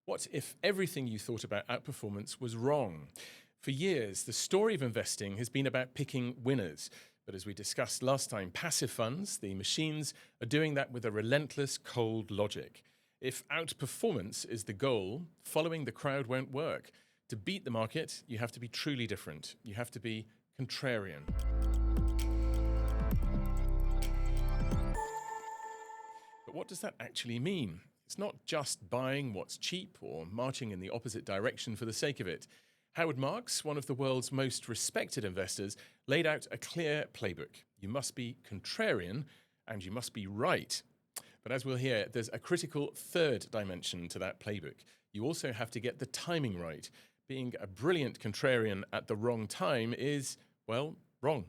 What if everything you thought about outperformance was wrong? For years, the story of investing has been about picking winners. But as we discussed last time, passive funds, the machines, are doing that with a relentless, cold logic. If outperformance is the goal, following the crowd won't work. To beat the market, you have to be truly different. You have to be contrarian. But what does that actually mean? It's not just buying what's cheap or marching in the opposite direction for the sake of it. Howard Marks, one of the world's most respected investors, laid out a clear playbook. You must be contrarian and you must be right. But as we'll hear, there's a critical third dimension to that playbook. You also have to get the timing right. Being a brilliant contrarian at the wrong time is, well, wrong.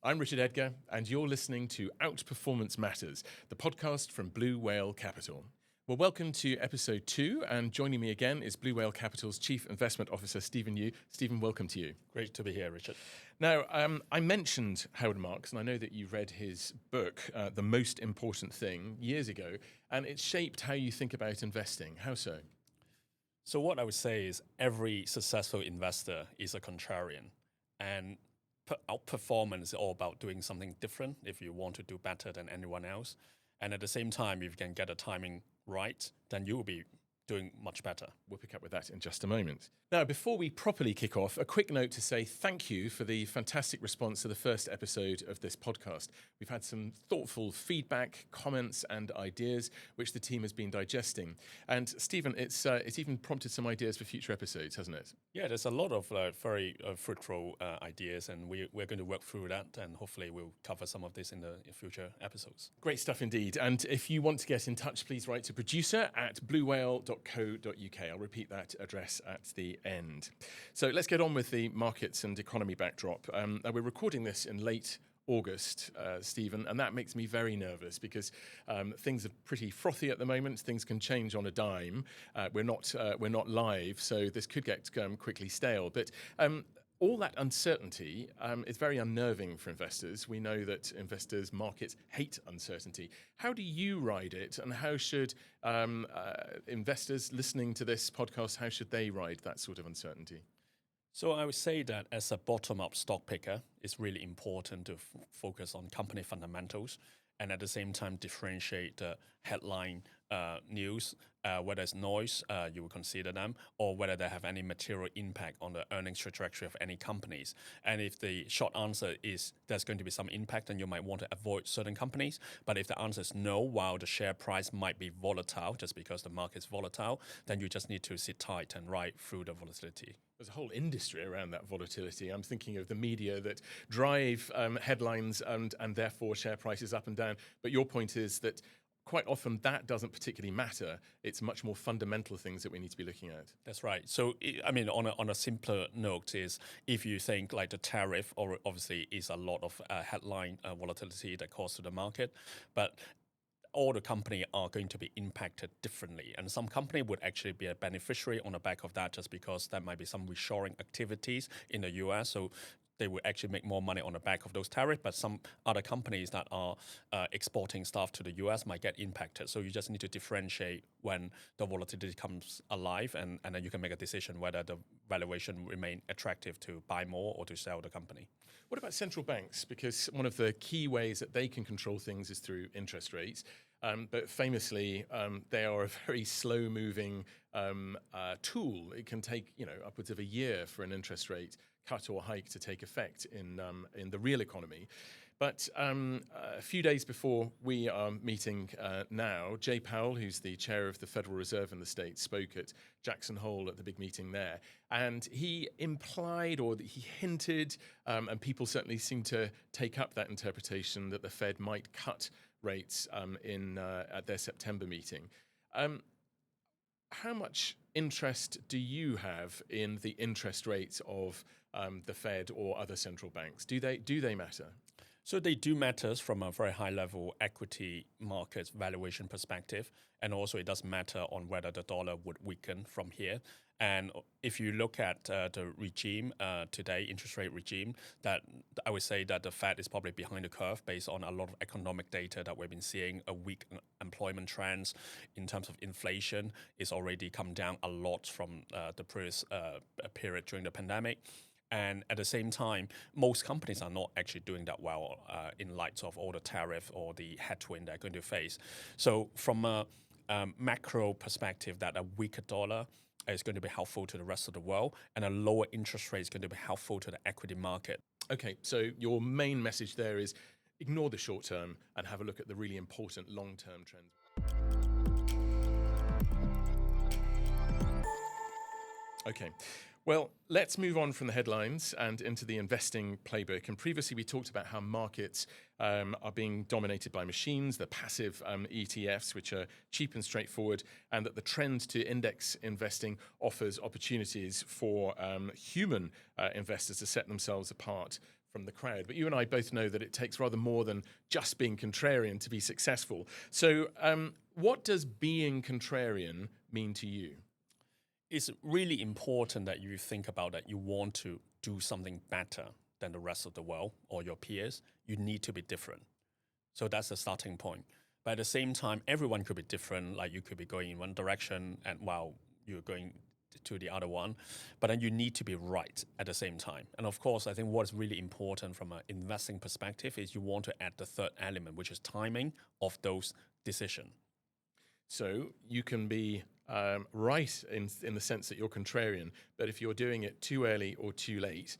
I'm Richard Edgar, and you're listening to Outperformance Matters, the podcast from Blue Whale Capital. Well, welcome to episode 2, and joining me again is Blue Whale Capital's Chief Investment Officer, Stephen Yu. Stephen, welcome to you. Great to be here, Richard. Now, I mentioned Howard Marks, and I know that you read his book, The Most Important Thing, years ago, and it shaped how you think about investing. How so? So what I would say is every successful investor is a contrarian, and outperformance is all about doing something different if you want to do better than anyone else. And at the same time, if you can get the timing right, then you will be doing much better. We'll pick up with that in just a moment. Now, before we properly kick off, a quick note to say thank you for the fantastic response to the first episode of this podcast. We've had some thoughtful feedback, comments, and ideas, which the team has been digesting. And Stephen, it's even prompted some ideas for future episodes, hasn't it? Yeah, there's a lot of very fruitful ideas, and we're going to work through that, and hopefully we'll cover some of this in future episodes. Great stuff indeed. And if you want to get in touch, please write to producer@bluewhale.co.uk. I'll repeat that address at the end. So let's get on with the markets and economy backdrop. Now we're recording this in late August, Stephen, and that makes me very nervous because things are pretty frothy at the moment. Things can change on a dime. We're not live, so this could get quickly stale. But all that uncertainty is very unnerving for investors. We know that markets hate uncertainty. How do you ride it, and how should investors listening to this podcast, how should they ride that sort of uncertainty? So I would say that as a bottom-up stock picker, it's really important to focus on company fundamentals and at the same time differentiate the headline news, whether it's noise, you will consider them, or whether they have any material impact on the earnings trajectory of any companies. And if the short answer is there's going to be some impact, then you might want to avoid certain companies. But if the answer is no, while the share price might be volatile, just because the market is volatile, then you just need to sit tight and ride through the volatility. There's a whole industry around that volatility. I'm thinking of the media that drive headlines and therefore share prices up and down. But your point is that quite often that doesn't particularly matter. It's much more fundamental things that we need to be looking at. That's right. So, I mean, on a simpler note is if you think like the tariff, or obviously is a lot of headline volatility that causes to the market, but all the companies are going to be impacted differently. And some company would actually be a beneficiary on the back of that just because there might be some reshoring activities in the US. So they will actually make more money on the back of those tariffs, but some other companies that are exporting stuff to the US might get impacted. So you just need to differentiate when the volatility comes alive, and then you can make a decision whether the valuation remain attractive to buy more or to sell the company. What about central banks? Because one of the key ways that they can control things is through interest rates. But famously, they are a very slow-moving tool. It can take upwards of a year for an interest rate cut or hike to take effect in the real economy. But a few days before we are meeting now, Jay Powell, who's the chair of the Federal Reserve in the States, spoke at Jackson Hole at the big meeting there. And he implied, or he hinted, and people certainly seem to take up that interpretation, that the Fed might cut rates at their September meeting. How much interest do you have in the interest rates of the Fed or other central banks? Do they matter? So they do matters from a very high level equity market valuation perspective. And also it does matter on whether the dollar would weaken from here. And if you look at the regime today, interest rate regime, that I would say that the Fed is probably behind the curve based on a lot of economic data that we've been seeing, a weak employment trends in terms of inflation is already come down a lot from the previous period during the pandemic. And at the same time, most companies are not actually doing that well in light of all the tariff or the headwind they're going to face. So from a macro perspective, that a weaker dollar is going to be helpful to the rest of the world, and a lower interest rate is going to be helpful to the equity market. Okay, so your main message there is ignore the short term and have a look at the really important long-term trends. Okay, well, let's move on from the headlines and into the investing playbook. And previously we talked about how markets are being dominated by machines, the passive ETFs, which are cheap and straightforward, and that the trend to index investing offers opportunities for human investors to set themselves apart from the crowd. But you and I both know that it takes rather more than just being contrarian to be successful. So what does being contrarian mean to you? It's really important that you think about that you want to do something better than the rest of the world or your peers. You need to be different. So that's the starting point. But at the same time, everyone could be different. Like you could be going in one direction and while you're going to the other one, but then you need to be right at the same time. And of course, I think what's really important from an investing perspective is you want to add the third element, which is timing of those decisions. So you can be right in the sense that you're contrarian, but if you're doing it too early or too late,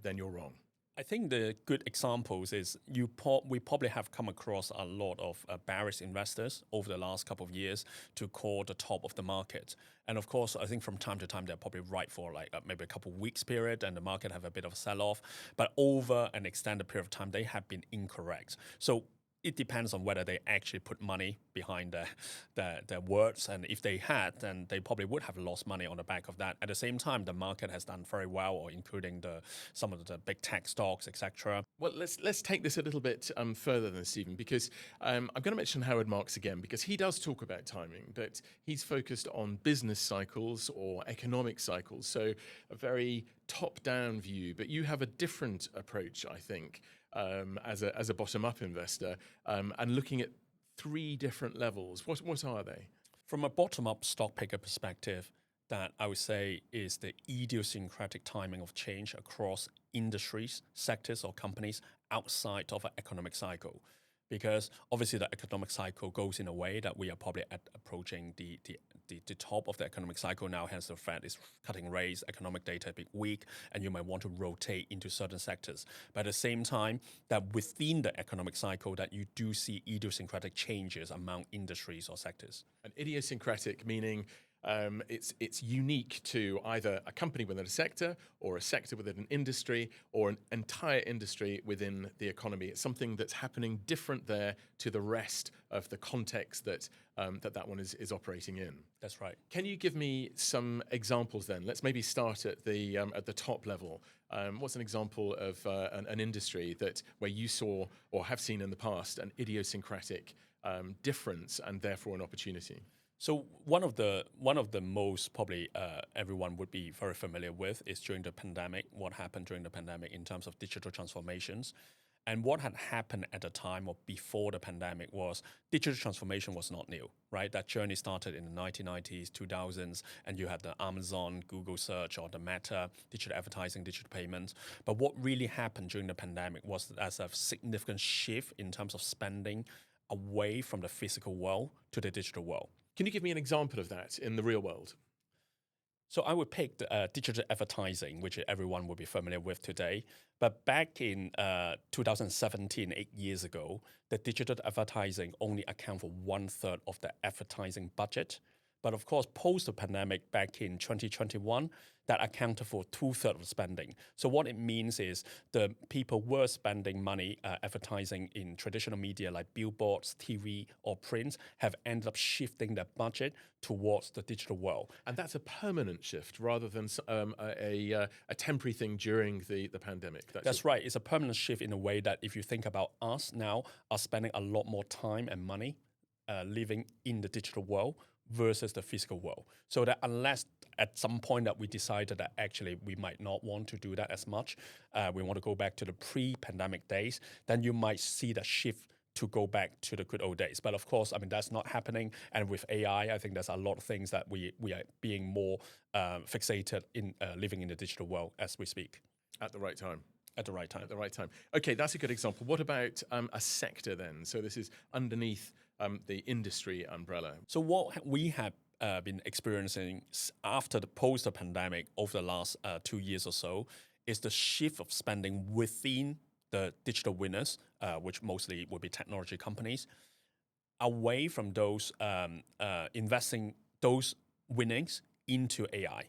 then you're wrong. I think the good examples is we probably have come across a lot of bearish investors over the last couple of years to call the top of the market. And of course, I think from time to time, they're probably right for like maybe a couple of weeks period and the market have a bit of a sell-off. But over an extended period of time, they have been incorrect. So it depends on whether they actually put money behind their words. And if they had, then they probably would have lost money on the back of that. At the same time, the market has done very well, or including some of the big tech stocks, etc. Well, let's take this a little bit further than Stephen, because I'm going to mention Howard Marks again, because he does talk about timing, but he's focused on business cycles or economic cycles. So a very top-down view, but you have a different approach, I think, as a bottom-up investor, and looking at three different levels. What are they? From a bottom-up stock picker perspective, that I would say is the idiosyncratic timing of change across industries, sectors, or companies outside of an economic cycle. Because obviously the economic cycle goes in a way that we are probably approaching the top of the economic cycle now, hence the Fed is cutting rates, economic data a bit weak, and you might want to rotate into certain sectors. But at the same time, that within the economic cycle that you do see idiosyncratic changes among industries or sectors. And idiosyncratic meaning it's unique to either a company within a sector or a sector within an industry or an entire industry within the economy. It's something that's happening different there to the rest of the context that that one is operating in. That's right. Can you give me some examples then? Let's maybe start at the top level. What's an example of an industry where you saw or have seen in the past an idiosyncratic difference and therefore an opportunity? So one of the most probably everyone would be very familiar with is during the pandemic, what happened during the pandemic in terms of digital transformations. And what had happened at the time or before the pandemic was digital transformation was not new, right? That journey started in the 1990s, 2000s, and you had the Amazon, Google search, or the Meta, digital advertising, digital payments. But what really happened during the pandemic was as a significant shift in terms of spending away from the physical world to the digital world. Can you give me an example of that in the real world? So I would pick digital advertising, which everyone would be familiar with today. But back in 2017, 8 years ago, the digital advertising only account for 1/3 of the advertising budget. But of course, post the pandemic back in 2021, that accounted for 2/3 of spending. So what it means is the people were spending money advertising in traditional media like billboards, TV, or print have ended up shifting their budget towards the digital world. And that's a permanent shift rather than a temporary thing during the pandemic. That's right. It's a permanent shift in a way that if you think about us now, are spending a lot more time and money living in the digital world versus the physical world. So that unless at some point that we decided that actually we might not want to do that as much, we want to go back to the pre-pandemic days, then you might see the shift to go back to the good old days. But of course, I mean, that's not happening. And with AI, I think there's a lot of things that we are being more fixated in living in the digital world as we speak. At the right time. At the right time. At the right time. Okay, that's a good example. What about a sector then? So this is underneath the industry umbrella. So what we have been experiencing after the post-pandemic over the last 2 years or so is the shift of spending within the digital winners, which mostly would be technology companies, away from those investing those winnings into AI.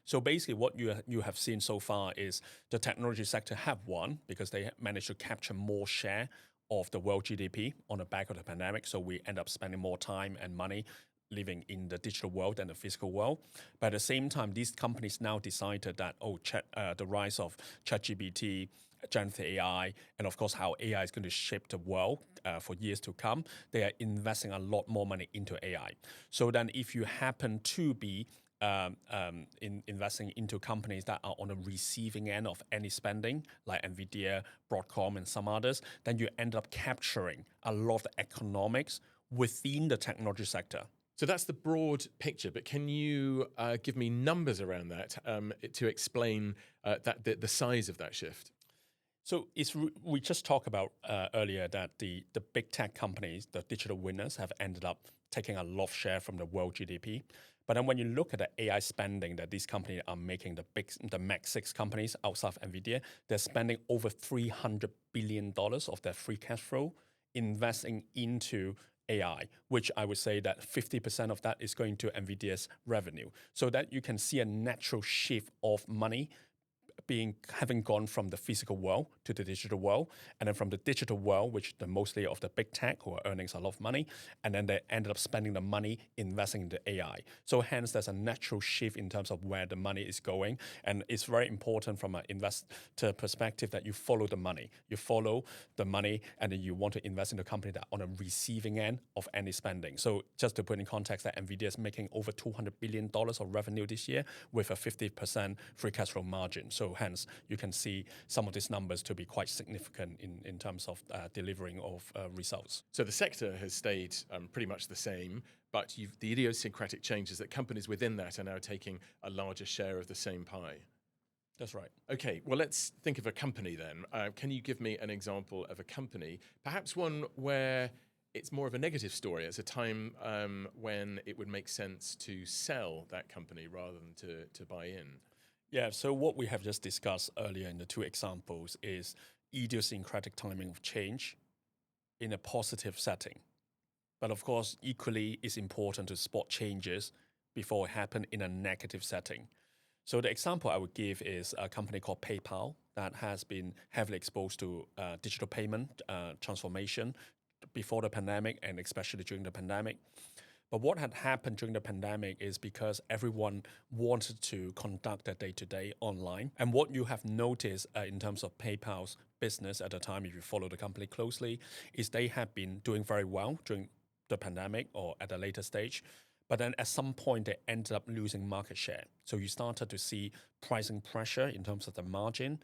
So basically what you have seen so far is the technology sector have won because they managed to capture more share of the world GDP on the back of the pandemic. So we end up spending more time and money living in the digital world than the physical world. But at the same time, these companies now decided that, the rise of ChatGPT, generative AI, and of course how AI is going to shape the world for years to come, they are investing a lot more money into AI. So then if you happen to be investing into companies that are on the receiving end of any spending, like NVIDIA, Broadcom, and some others, then you end up capturing a lot of the economics within the technology sector. So that's the broad picture, but can you give me numbers around that to explain the size of that shift? So we just talked about earlier that the big tech companies, the digital winners, have ended up taking a lot of share from the world GDP. But then when you look at the AI spending that these companies are making, the Mac 6 companies outside of NVIDIA, they're spending over $300 billion of their free cash flow investing into AI, which I would say that 50% of that is going to NVIDIA's revenue. So that you can see a natural shift of money having gone from the physical world to the digital world, and then from the digital world, which the mostly of the big tech who are earning a lot of money, and then they ended up spending the money investing into AI. So hence there's a natural shift in terms of where the money is going, and it's very important from an investor perspective that you follow the money. You follow the money, and then you want to invest in a company that on a receiving end of any spending. So just to put in context, that NVIDIA is making over $200 billion of revenue this year with a 50% free cash flow margin. So hence, you can see some of these numbers to be quite significant in terms of delivering of results. So the sector has stayed pretty much the same, but the idiosyncratic change is that companies within that are now taking a larger share of the same pie. That's right. Okay, well, let's think of a company then. Can you give me an example of a company, perhaps one where it's more of a negative story? It's a time when it would make sense to sell that company rather than to buy in. Yeah, so what we have just discussed earlier in the two examples is idiosyncratic timing of change in a positive setting. But of course, equally, it's important to spot changes before it happens in a negative setting. So the example I would give is a company called PayPal that has been heavily exposed to digital payment transformation before the pandemic and especially during the pandemic. But what had happened during the pandemic is because everyone wanted to conduct their day-to-day online. And what you have noticed in terms of PayPal's business at the time, if you follow the company closely, is they have been doing very well during the pandemic or at a later stage. But then at some point, they ended up losing market share. So you started to see pricing pressure in terms of the margin.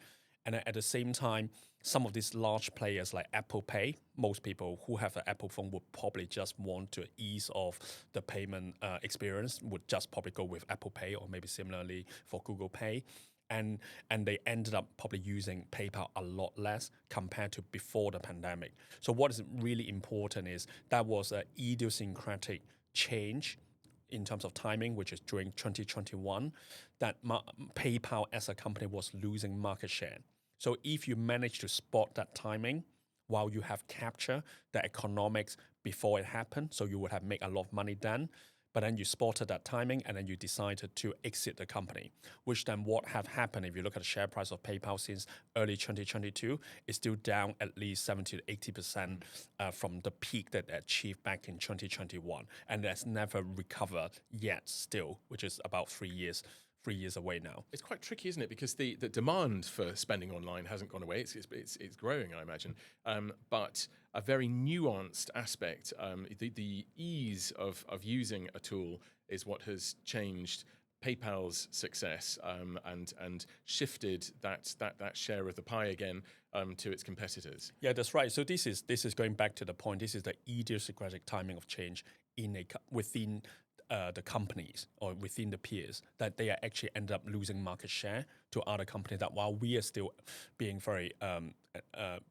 And at the same time, some of these large players like Apple Pay, most people who have an Apple phone would probably just want to ease off the payment experience, would just probably go with Apple Pay or maybe similarly for Google Pay. And they ended up probably using PayPal a lot less compared to before the pandemic. So what is really important is that was an idiosyncratic change in terms of timing, which is during 2021, that PayPal as a company was losing market share. So if you manage to spot that timing while you have captured the economics before it happened, so you would have made a lot of money then, but then you spotted that timing and then you decided to exit the company, which then what have happened, if you look at the share price of PayPal since early 2022, is still down at least 70 to 80% from the peak that they achieved back in 2021. And that's never recovered yet still, which is about 3 years away now. It's quite tricky, isn't it? Because the demand for spending online hasn't gone away. It's growing, I imagine. But a very nuanced aspect, the ease of using a tool is what has changed PayPal's success and shifted that share of the pie again to its competitors. Yeah, that's right. So this is going back to the point. This is the idiosyncratic timing of change within the companies or within the peers, that they are actually end up losing market share to other companies, that while we are still being very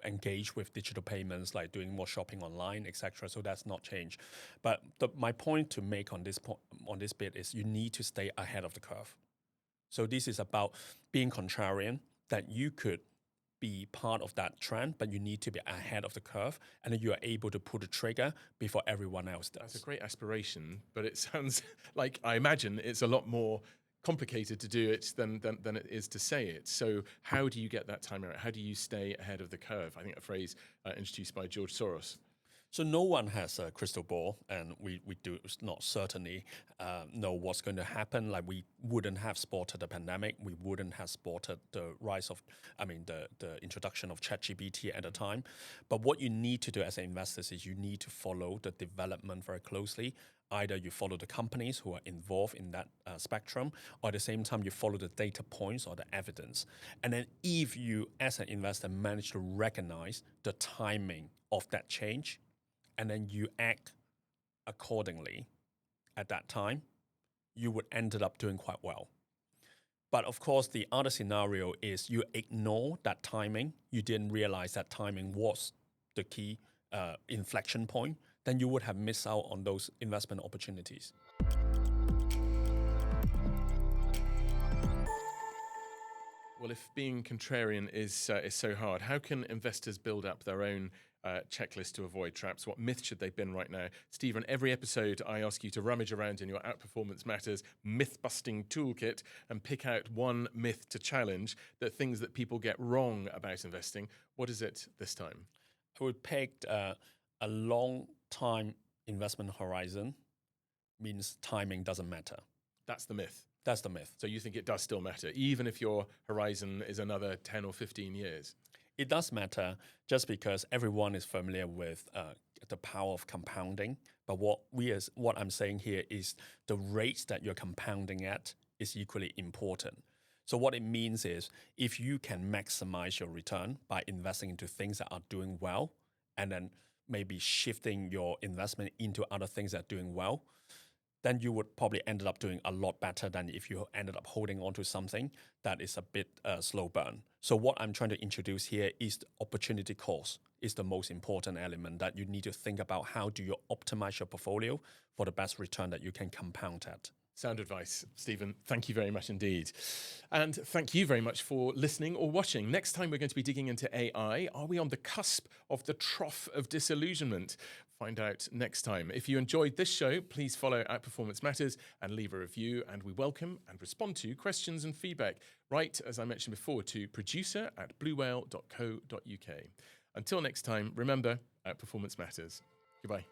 engaged with digital payments, like doing more shopping online, etc. So that's not changed. But my point to make on this bit is you need to stay ahead of the curve. So this is about being contrarian, that you could be part of that trend, but you need to be ahead of the curve, and then you are able to pull the trigger before everyone else does. That's a great aspiration, but it sounds like, I imagine it's a lot more complicated to do it than it is to say it. So how do you get that time right? How do you stay ahead of the curve? I think a phrase introduced by George Soros. So no one has a crystal ball, and we do not certainly know what's going to happen. Like, we wouldn't have spotted the pandemic. We wouldn't have spotted the rise of, the introduction of ChatGPT at the time. But what you need to do as an investor is you need to follow the development very closely. Either you follow the companies who are involved in that spectrum, or at the same time you follow the data points or the evidence. And then if you, as an investor, manage to recognize the timing of that change, and then you act accordingly at that time, you would end up doing quite well. But of course, the other scenario is you ignore that timing, you didn't realize that timing was the key inflection point, then you would have missed out on those investment opportunities. Well, if being contrarian is so hard, how can investors build up their own checklist to avoid traps? What myths should they bin right now? Stephen, every episode I ask you to rummage around in your Outperformance Matters myth-busting toolkit and pick out one myth to challenge, the things that people get wrong about investing. What is it this time? I would pick a long time investment horizon means timing doesn't matter. That's the myth. That's the myth. So you think it does still matter, even if your horizon is another 10 or 15 years? It does matter, just because everyone is familiar with the power of compounding. But what I'm saying here is the rates that you're compounding at is equally important. So what it means is, if you can maximize your return by investing into things that are doing well, and then maybe shifting your investment into other things that are doing well, then you would probably end up doing a lot better than if you ended up holding on to something that is a bit slow burn. So what I'm trying to introduce here is the opportunity cost is the most important element, that you need to think about how do you optimize your portfolio for the best return that you can compound at. Sound advice, Stephen. Thank you very much indeed. And thank you very much for listening or watching. Next time, we're going to be digging into AI. Are we on the cusp of the trough of disillusionment? Find out next time. If you enjoyed this show, please follow Outperformance Matters and leave a review. And we welcome and respond to questions and feedback. Write, as I mentioned before, to producer@bluewhale.co.uk. Until next time, remember, Outperformance Matters. Goodbye.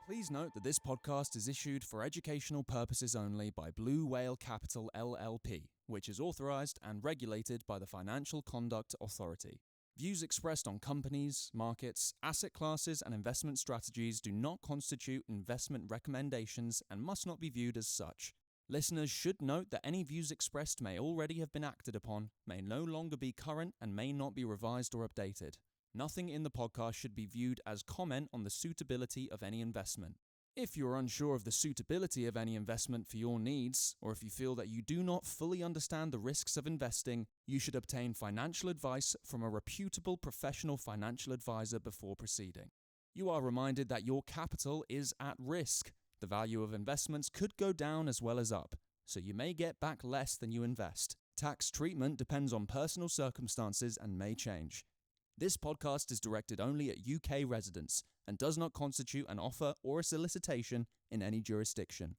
Please note that this podcast is issued for educational purposes only by Blue Whale Capital LLP, which is authorised and regulated by the Financial Conduct Authority. Views expressed on companies, markets, asset classes, and investment strategies do not constitute investment recommendations and must not be viewed as such. Listeners should note that any views expressed may already have been acted upon, may no longer be current, and may not be revised or updated. Nothing in the podcast should be viewed as comment on the suitability of any investment. If you are unsure of the suitability of any investment for your needs, or if you feel that you do not fully understand the risks of investing, you should obtain financial advice from a reputable professional financial advisor before proceeding. You are reminded that your capital is at risk. The value of investments could go down as well as up, so you may get back less than you invest. Tax treatment depends on personal circumstances and may change. This podcast is directed only at UK residents and does not constitute an offer or a solicitation in any jurisdiction.